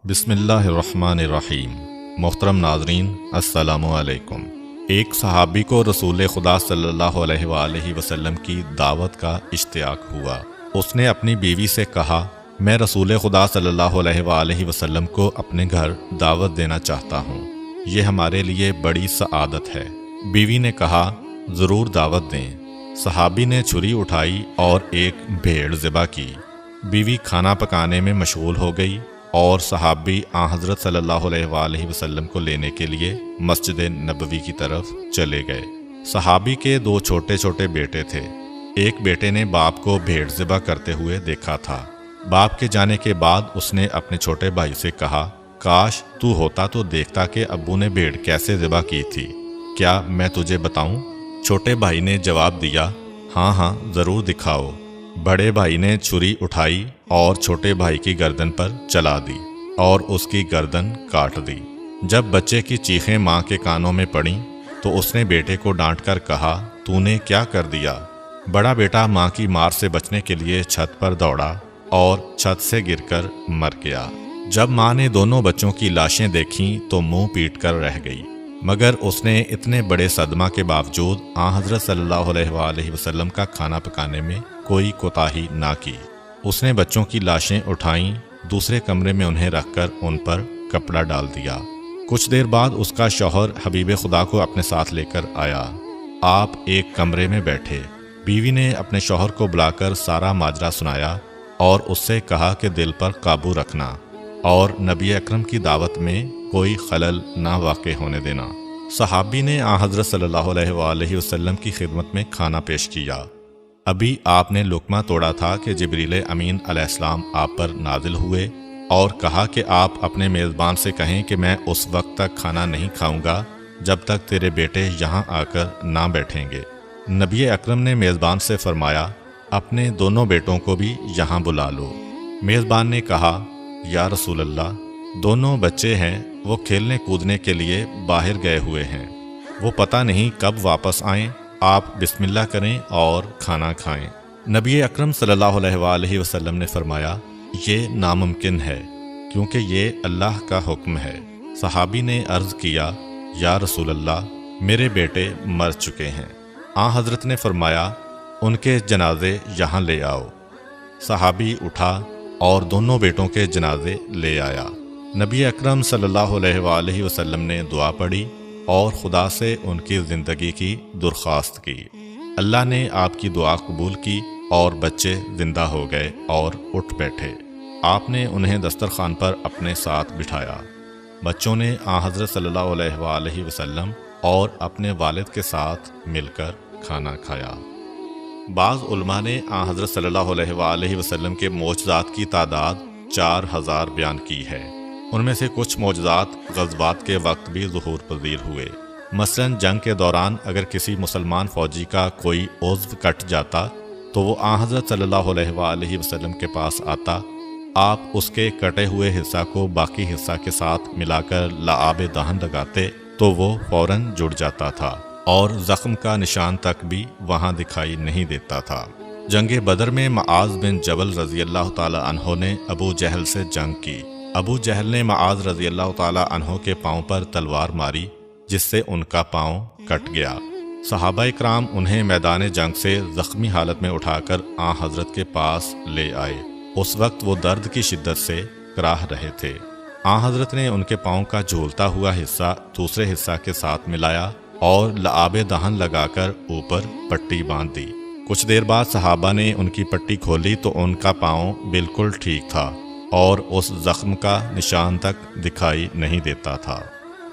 بسم اللہ الرحمن الرحیم۔ محترم ناظرین، السلام علیکم۔ ایک صحابی کو رسول خدا صلی اللہ علیہ وآلہ وسلم کی دعوت کا اشتیاق ہوا۔ اس نے اپنی بیوی سے کہا، میں رسول خدا صلی اللہ علیہ وآلہ وسلم کو اپنے گھر دعوت دینا چاہتا ہوں، یہ ہمارے لیے بڑی سعادت ہے۔ بیوی نے کہا، ضرور دعوت دیں۔ صحابی نے چھری اٹھائی اور ایک بھیڑ ذبح کی۔ بیوی کھانا پکانے میں مشغول ہو گئی اور صحابی حضرت صلی اللہ علیہ وآلہ وسلم کو لینے کے لیے مسجد نبوی کی طرف چلے گئے۔ صحابی کے دو چھوٹے چھوٹے بیٹے تھے۔ ایک بیٹے نے باپ کو بھیڑ ذبح کرتے ہوئے دیکھا تھا۔ باپ کے جانے کے بعد اس نے اپنے چھوٹے بھائی سے کہا، کاش تو ہوتا تو دیکھتا کہ ابو نے بھیڑ کیسے ذبح کی تھی، کیا میں تجھے بتاؤں؟ چھوٹے بھائی نے جواب دیا، ہاں ہاں ضرور دکھاؤ۔ بڑے بھائی نے چھری اٹھائی اور چھوٹے بھائی کی گردن پر چلا دی اور اس کی گردن کاٹ دی۔ جب بچے کی چیخیں ماں کے کانوں میں پڑیں تو اس نے بیٹے کو ڈانٹ کر کہا، تو نے کیا کر دیا؟ بڑا بیٹا ماں کی مار سے بچنے کے لیے چھت پر دوڑا اور چھت سے گر کر مر گیا۔ جب ماں نے دونوں بچوں کی لاشیں دیکھیں تو منہ پیٹ کر رہ گئی، مگر اس نے اتنے بڑے صدمہ کے باوجود حضرت صلی اللہ علیہ وآلہ وسلم کا کھانا پکانے میں کوئی کوتاہی نہ کی۔ اس نے بچوں کی لاشیں اٹھائیں، دوسرے کمرے میں انہیں رکھ کر ان پر کپڑا ڈال دیا۔ کچھ دیر بعد اس کا شوہر حبیب خدا کو اپنے ساتھ لے کر آیا۔ آپ ایک کمرے میں بیٹھے۔ بیوی نے اپنے شوہر کو بلا کر سارا ماجرا سنایا اور اس سے کہا کہ دل پر قابو رکھنا اور نبی اکرم کی دعوت میں کوئی خلل نہ واقع ہونے دینا۔ صحابی نے حضرت صلی اللہ علیہ وآلہ وسلم کی خدمت میں کھانا پیش کیا۔ ابھی آپ نے لقمہ توڑا تھا کہ جبریل امین علیہ السلام آپ پر نازل ہوئے اور کہا کہ آپ اپنے میزبان سے کہیں کہ میں اس وقت تک کھانا نہیں کھاؤں گا جب تک تیرے بیٹے یہاں آ کر نہ بیٹھیں گے۔ نبی اکرم نے میزبان سے فرمایا، اپنے دونوں بیٹوں کو بھی یہاں بلا لو۔ میزبان نے کہا، یا رسول اللہ، دونوں بچے ہیں، وہ کھیلنے کودنے کے لیے باہر گئے ہوئے ہیں، وہ پتہ نہیں کب واپس آئیں، آپ بسم اللہ کریں اور کھانا کھائیں۔ نبی اکرم صلی اللہ علیہ وآلہ وسلم نے فرمایا، یہ ناممکن ہے کیونکہ یہ اللہ کا حکم ہے۔ صحابی نے عرض کیا، یا رسول اللہ، میرے بیٹے مر چکے ہیں۔ حضرت نے فرمایا، ان کے جنازے یہاں لے آؤ۔ صحابی اٹھا اور دونوں بیٹوں کے جنازے لے آیا۔ نبی اکرم صلی اللہ علیہ وآلہ وسلم نے دعا پڑھی اور خدا سے ان کی زندگی کی درخواست کی۔ اللہ نے آپ کی دعا قبول کی اور بچے زندہ ہو گئے اور اٹھ بیٹھے۔ آپ نے انہیں دسترخوان پر اپنے ساتھ بٹھایا۔ بچوں نے حضرت صلی اللہ علیہ وآلہ وسلم اور اپنے والد کے ساتھ مل کر کھانا کھایا۔ بعض علماء نے حضرت صلی اللہ علیہ وآلہ وسلم کے معجزات کی تعداد 4000 بیان کی ہے۔ ان میں سے کچھ معجزات غزوات کے وقت بھی ظہور پذیر ہوئے۔ مثلاً جنگ کے دوران اگر کسی مسلمان فوجی کا کوئی عضو کٹ جاتا تو وہ حضرت صلی اللہ علیہ وآلہ وسلم کے پاس آتا، آپ اس کے کٹے ہوئے حصہ کو باقی حصہ کے ساتھ ملا کر لعاب دہن لگاتے تو وہ فوراً جڑ جاتا تھا اور زخم کا نشان تک بھی وہاں دکھائی نہیں دیتا تھا۔ جنگ بدر میں معاذ بن جبل رضی اللہ تعالی عنہ نے ابو جہل سے جنگ کی۔ ابو جہل نے معاذ رضی اللہ تعالی عنہ کے پاؤں پر تلوار ماری جس سے ان کا پاؤں کٹ گیا۔ صحابہ اکرام انہیں میدان جنگ سے زخمی حالت میں اٹھا کر حضرت کے پاس لے آئے۔ اس وقت وہ درد کی شدت سے کراہ رہے تھے۔ حضرت نے ان کے پاؤں کا جھولتا ہوا حصہ دوسرے حصہ کے ساتھ ملایا اور لعاب دہن لگا کر اوپر پٹی باندھ دی۔ کچھ دیر بعد صحابہ نے ان کی پٹی کھولی تو ان کا پاؤں بالکل ٹھیک تھا اور اس زخم کا نشان تک دکھائی نہیں دیتا تھا۔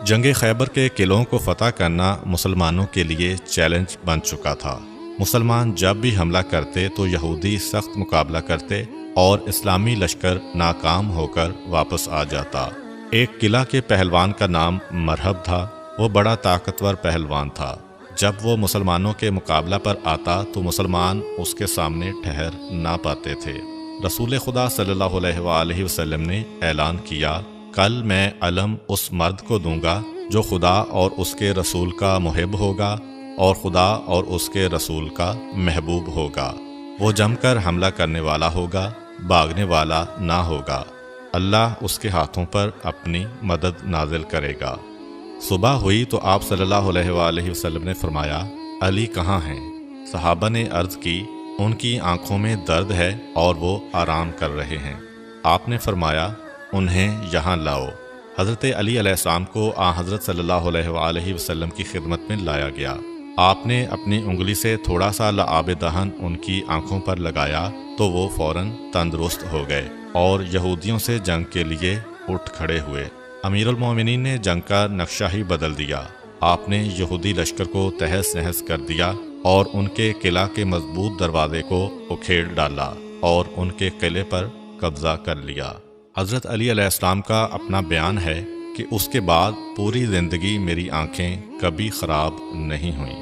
جنگ خیبر کے قلعوں کو فتح کرنا مسلمانوں کے لیے چیلنج بن چکا تھا۔ مسلمان جب بھی حملہ کرتے تو یہودی سخت مقابلہ کرتے اور اسلامی لشکر ناکام ہو کر واپس آ جاتا۔ ایک قلعہ کے پہلوان کا نام مرحب تھا۔ وہ بڑا طاقتور پہلوان تھا۔ جب وہ مسلمانوں کے مقابلہ پر آتا تو مسلمان اس کے سامنے ٹھہر نہ پاتے تھے۔ رسول خدا صلی اللہ علیہ وآلہ وسلم نے اعلان کیا، کل میں علم اس مرد کو دوں گا جو خدا اور اس کے رسول کا محب ہوگا اور خدا اور اس کے رسول کا محبوب ہوگا۔ وہ جم کر حملہ کرنے والا ہوگا، بھاگنے والا نہ ہوگا۔ اللہ اس کے ہاتھوں پر اپنی مدد نازل کرے گا۔ صبح ہوئی تو آپ صلی اللہ علیہ وآلہ وسلم نے فرمایا، علی کہاں ہیں؟ صحابہ نے عرض کی، ان کی آنکھوں میں درد ہے اور وہ آرام کر رہے ہیں۔ آپ نے فرمایا، انہیں یہاں لاؤ۔ حضرت علی علیہ السلام کو حضرت صلی اللہ علیہ وآلہ وسلم کی خدمت میں لایا گیا۔ آپ نے اپنی انگلی سے تھوڑا سا لعاب دہن ان کی آنکھوں پر لگایا تو وہ فوراً تندرست ہو گئے اور یہودیوں سے جنگ کے لیے اٹھ کھڑے ہوئے۔ امیر المومنین نے جنگ کا نقشہ ہی بدل دیا۔ آپ نے یہودی لشکر کو تہس نہس کر دیا اور ان کے قلعہ کے مضبوط دروازے کو اکھیڑ ڈالا اور ان کے قلعے پر قبضہ کر لیا۔ حضرت علی علیہ السلام کا اپنا بیان ہے کہ اس کے بعد پوری زندگی میری آنکھیں کبھی خراب نہیں ہوئیں،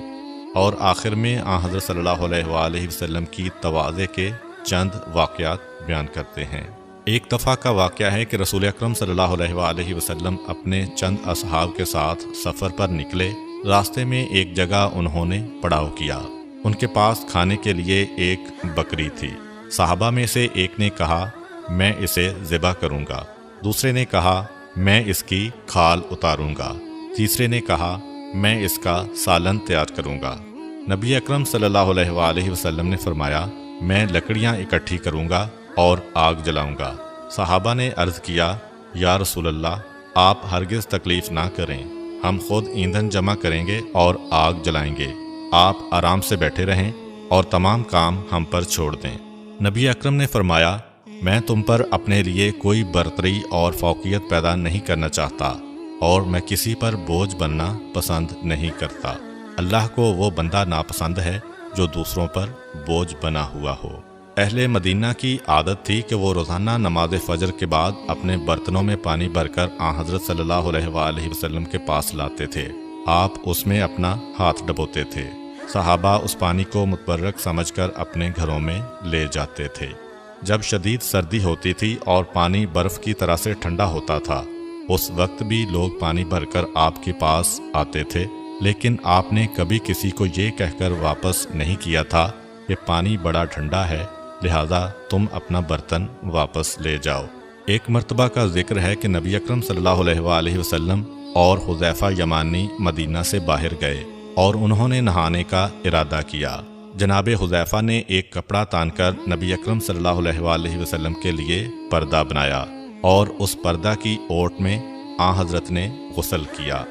اور آخر میں حضرت صلی اللہ علیہ وآلہ وسلم کی تواضع کے چند واقعات بیان کرتے ہیں۔ ایک دفعہ کا واقعہ ہے کہ رسول اکرم صلی اللہ علیہ وآلہ وسلم اپنے چند اصحاب کے ساتھ سفر پر نکلے۔ راستے میں ایک جگہ انہوں نے پڑاؤ کیا۔ ان کے پاس کھانے کے لیے ایک بکری تھی۔ صحابہ میں سے ایک نے کہا، میں اسے ذبح کروں گا۔ دوسرے نے کہا، میں اس کی کھال اتاروں گا۔ تیسرے نے کہا، میں اس کا سالن تیار کروں گا۔ نبی اکرم صلی اللہ علیہ وآلہ وسلم نے فرمایا، میں لکڑیاں اکٹھی کروں گا اور آگ جلاؤں گا۔ صحابہ نے عرض کیا، یا رسول اللہ، آپ ہرگز تکلیف نہ کریں، ہم خود ایندھن جمع کریں گے اور آگ جلائیں گے، آپ آرام سے بیٹھے رہیں اور تمام کام ہم پر چھوڑ دیں۔ نبی اکرم نے فرمایا، میں تم پر اپنے لیے کوئی برتری اور فوقیت پیدا نہیں کرنا چاہتا، اور میں کسی پر بوجھ بننا پسند نہیں کرتا۔ اللہ کو وہ بندہ ناپسند ہے جو دوسروں پر بوجھ بنا ہوا ہو۔ اہل مدینہ کی عادت تھی کہ وہ روزانہ نماز فجر کے بعد اپنے برتنوں میں پانی بھر کر حضرت صلی اللہ علیہ وآلہ وسلم کے پاس لاتے تھے۔ آپ اس میں اپنا ہاتھ ڈبوتے تھے۔ صحابہ اس پانی کو متبرک سمجھ کر اپنے گھروں میں لے جاتے تھے۔ جب شدید سردی ہوتی تھی اور پانی برف کی طرح سے ٹھنڈا ہوتا تھا، اس وقت بھی لوگ پانی بھر کر آپ کے پاس آتے تھے، لیکن آپ نے کبھی کسی کو یہ کہہ کر واپس نہیں کیا تھا کہ پانی بڑا ٹھنڈا ہے، لہذا تم اپنا برتن واپس لے جاؤ۔ ایک مرتبہ کا ذکر ہے کہ نبی اکرم صلی اللہ علیہ وآلہ وسلم اور حذیفہ یمانی مدینہ سے باہر گئے اور انہوں نے نہانے کا ارادہ کیا۔ جناب حذیفہ نے ایک کپڑا تان کر نبی اکرم صلی اللہ علیہ وآلہ وسلم کے لیے پردہ بنایا اور اس پردہ کی اوٹ میں حضرت نے غسل کیا۔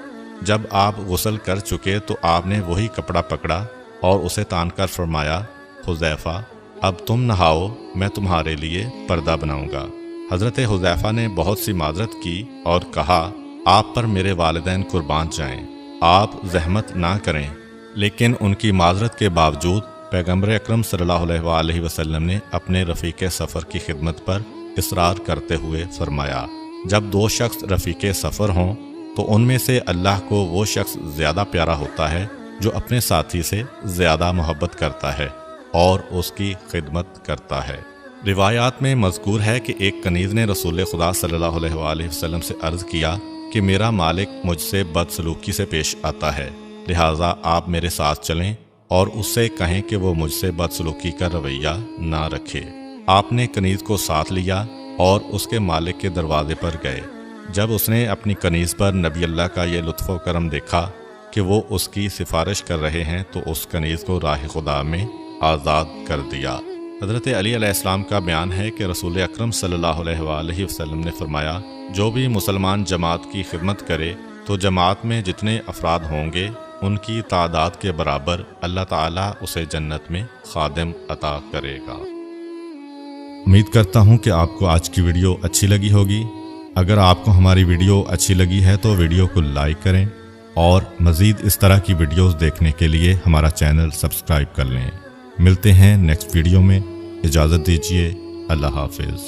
جب آپ غسل کر چکے تو آپ نے وہی کپڑا پکڑا اور اسے تان کر فرمایا، حذیفہ، اب تم نہاؤ، میں تمہارے لیے پردہ بناؤں گا۔ حضرت حذیفہ نے بہت سی معذرت کی اور کہا، آپ پر میرے والدین قربان جائیں، آپ زحمت نہ کریں، لیکن ان کی معذرت کے باوجود پیغمبر اکرم صلی اللہ علیہ وآلہ وسلم نے اپنے رفیق سفر کی خدمت پر اصرار کرتے ہوئے فرمایا، جب دو شخص رفیق سفر ہوں تو ان میں سے اللہ کو وہ شخص زیادہ پیارا ہوتا ہے جو اپنے ساتھی سے زیادہ محبت کرتا ہے اور اس کی خدمت کرتا ہے۔ روایات میں مذکور ہے کہ ایک کنیز نے رسول خدا صلی اللہ علیہ وآلہ وسلم سے عرض کیا کہ میرا مالک مجھ سے بدسلوکی سے پیش آتا ہے، لہٰذا آپ میرے ساتھ چلیں اور اس سے کہیں کہ وہ مجھ سے بدسلوکی کا رویہ نہ رکھے۔ آپ نے کنیز کو ساتھ لیا اور اس کے مالک کے دروازے پر گئے۔ جب اس نے اپنی کنیز پر نبی اللہ کا یہ لطف و کرم دیکھا کہ وہ اس کی سفارش کر رہے ہیں تو اس کنیز کو راہ خدا میں آزاد کر دیا۔ حضرت علی علیہ السلام کا بیان ہے کہ رسول اکرم صلی اللہ علیہ وآلہ وسلم نے فرمایا، جو بھی مسلمان جماعت کی خدمت کرے تو جماعت میں جتنے افراد ہوں گے ان کی تعداد کے برابر اللہ تعالیٰ اسے جنت میں خادم عطا کرے گا۔ امید کرتا ہوں کہ آپ کو آج کی ویڈیو اچھی لگی ہوگی۔ اگر آپ کو ہماری ویڈیو اچھی لگی ہے تو ویڈیو کو لائک کریں اور مزید اس طرح کی ویڈیوز دیکھنے کے لیے ہمارا چینل سبسکرائب کر لیں۔ ملتے ہیں نیکسٹ ویڈیو میں، اجازت دیجیے، اللہ حافظ۔